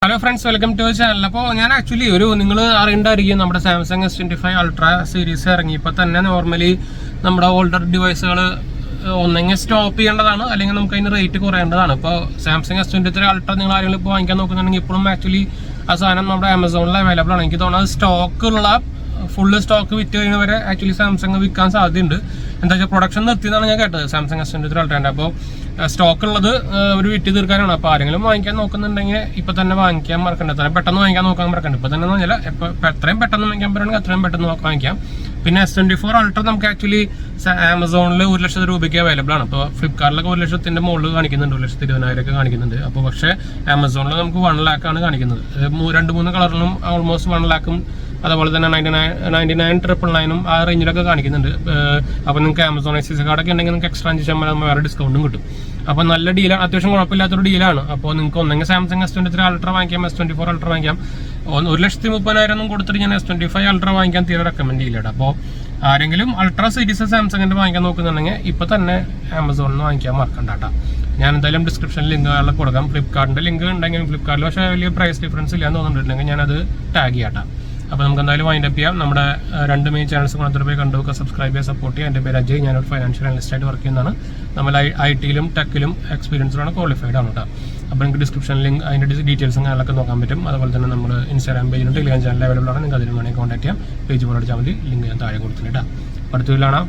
Hello friends, welcome to channel. അപ്പോൾ ഞാൻ actually നിങ്ങൾ അറിയേണ്ടായിരിക്കും, നമ്മുടെ സാംസങ് S25 അൾട്രാ സീരീസ് ഇറങ്ങിയപ്പോൾ തന്നെ നോർമലി നമ്മുടെ ഓൾഡർ ഡിവൈസുകൾ ഒന്നെങ്കിൽ സ്റ്റോപ്പ് ചെയ്യേണ്ടതാണ്, അല്ലെങ്കിൽ നമുക്ക് അതിന് റേറ്റ് കുറയേണ്ടതാണ്. ഇപ്പോൾ സാംസങ് S23 അൾട്രാ നിങ്ങൾ ആരെങ്കിലും ഇപ്പോൾ വാങ്ങിക്കാൻ നോക്കുന്നുണ്ടെങ്കിൽ ഇപ്പോഴും ആക്ച്വലി ആ സാധനം നമ്മുടെ ആമസോണിൽ അവൈലബിൾ ആണ്. എനിക്ക് തോന്നുന്നത് സ്റ്റോക്കുള്ള ഫുള്ള് സ്റ്റോക്ക് വിറ്റ് കഴിഞ്ഞവരെ ആക്ച്വലി സാംസങ് വിൽക്കാൻ സാധ്യതയുണ്ട്. എന്താ വെച്ചാൽ പ്രൊഡക്ഷൻ നിർത്തിയെന്നാണ് ഞാൻ കേട്ടത് സാംസങ് S23 അൾട്രാൻ്റെ. അപ്പോൾ സ്റ്റോക്ക് ഉള്ളത് ഒരു വിറ്റ് തീർക്കാനാണ്. അപ്പോൾ ആരെങ്കിലും വാങ്ങിക്കാൻ നോക്കുന്നുണ്ടെങ്കിൽ ഇപ്പം തന്നെ വാങ്ങിക്കാൻ മറക്കണ്ട, എത്രയും പെട്ടെന്ന് വാങ്ങിക്കാൻ നോക്കാൻ മറക്കണ്ട. ഇപ്പം തന്നെ പറഞ്ഞാൽ എത്രയും പെട്ടെന്ന് വാങ്ങിക്കാൻ പറയുകയാണെങ്കിൽ അത്രയും പെട്ടെന്ന് വാങ്ങിക്കാം. പിന്നെ S24 അൾട്രാ നമുക്ക് ആക്ച്വലി ആമസോണിൽ 1,00,000 രൂപയ്ക്ക് അവൈലബിൾ ആണ്. അപ്പോൾ ഫ്ലിപ്കാർട്ടിലൊക്കെ 1,00,000 മുകളിൽ കാണിക്കുന്നുണ്ട്, 1,20,000 കാണിക്കുന്നുണ്ട്. അപ്പോൾ പക്ഷേ ആമസോണിൽ നമുക്ക് 1 lakh ആണ് കാണിക്കുന്നത്. 2-3 കളറിലും ഓൾമോസ്റ്റ് 1 lakh അതുപോലെ തന്നെ 99,999 ആ റേഞ്ചിലൊക്കെ കാണിക്കുന്നുണ്ട്. അപ്പോൾ നിങ്ങൾക്ക് ആമസോൺ എക്സിസ് കാർഡൊക്കെ ഉണ്ടെങ്കിൽ നിങ്ങൾക്ക് എക്സ്ട്രാ 5% വേറെ ഡിസ്കൗണ്ടും കിട്ടും. അപ്പോൾ നല്ല ഡീലാണ്, അത്യാവശ്യം കുഴപ്പമില്ലാത്തൊരു ഡീലാണ്. അപ്പോൾ നിങ്ങൾക്ക് ഒന്നെങ്കിൽ സാംസങ് S23 അൾട്രാ വാങ്ങിക്കാം, S24 അൾട്രാ വാങ്ങിക്കാം. 1,30,000 ഒന്നും കൊടുത്തിട്ട് ഞാൻ S25 അൾട്രാ വാങ്ങിക്കാൻ തീരെ റെക്കമെൻഡ് ചെയ്യില്ല. അപ്പോൾ ആരെങ്കിലും അൾട്രാ സീരീസ് സാംസങ്ങിൻ്റെ വാങ്ങിക്കാൻ നോക്കുന്നുണ്ടെങ്കിൽ ഇപ്പോൾ തന്നെ ആമസോണിൽ നിന്ന് വാങ്ങിക്കാൻ മറക്കണ്ട കേട്ടോ. ഞാൻ എന്തായാലും ഡിസ്ക്രിപ്ഷനിൽ ലിങ്കുകളൊക്കെ കൊടുക്കാം. ഫ്ലിപ്കാർട്ടിൻ്റെ ലിങ്ക് ഉണ്ടെങ്കിൽ ഫ്ലിപ്കാർട്ടിൽ പക്ഷേ വലിയ പ്രൈസ് ഡിഫറൻസ് ഇല്ലാന്ന് തോന്നുന്നുണ്ടെങ്കിൽ ഞാനത് ടാഗ് ചെയ്യാം. അപ്പോൾ നമുക്ക് എന്തായാലും വൈൻഡപ്പ് ചെയ്യാം. നമ്മുടെ 2 മെയിൻ ചാനൽസ് മാത്രമേ പോയി കണ്ടുവെക്കുക, സബ്സ്ക്രൈബ് ചെയ്യുക, സപ്പോർട്ട് ചെയ്യുക. എൻ്റെ പേര് അജയ്, ഞാനൊരു ഫൈനാൻഷ്യൽ അനലിസ്റ്റായിട്ട് വർക്ക് ചെയ്യുന്നതാണ്. നമ്മൾ IT-യിലും ടെക്കിലും എക്സ്പീരിയൻസിലാണ്, ക്വാളിഫൈഡ് ആണ് കേട്ടോ. അപ്പോൾ നിങ്ങൾക്ക് ഡിസ്ക്രിപ്ഷനിൽ ലിങ്ക് അതിൻ്റെ ഡീറ്റെയിൽസും കാര്യങ്ങളൊക്കെ നോക്കാൻ പറ്റും. അതുപോലെ തന്നെ നമ്മൾ ഇൻസ്റ്റാഗ്രാം പേജിലും ടെലിഗ്രാം ചാനൽ അവൈലബിൾ ആണ്. നിങ്ങൾക്ക് അതിന് വേണമെങ്കിൽ കോൺടാക്ട് ചെയ്യാം. പേജ് പോലെ അടിച്ചാൽ മതി, ലിങ്ക് ഞാൻ താഴെ കൊടുത്തിട്ടുണ്ട് കേട്ടോ. അടുത്ത വീട്ടിലാണ്.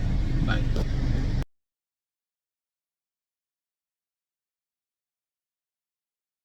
ബൈ.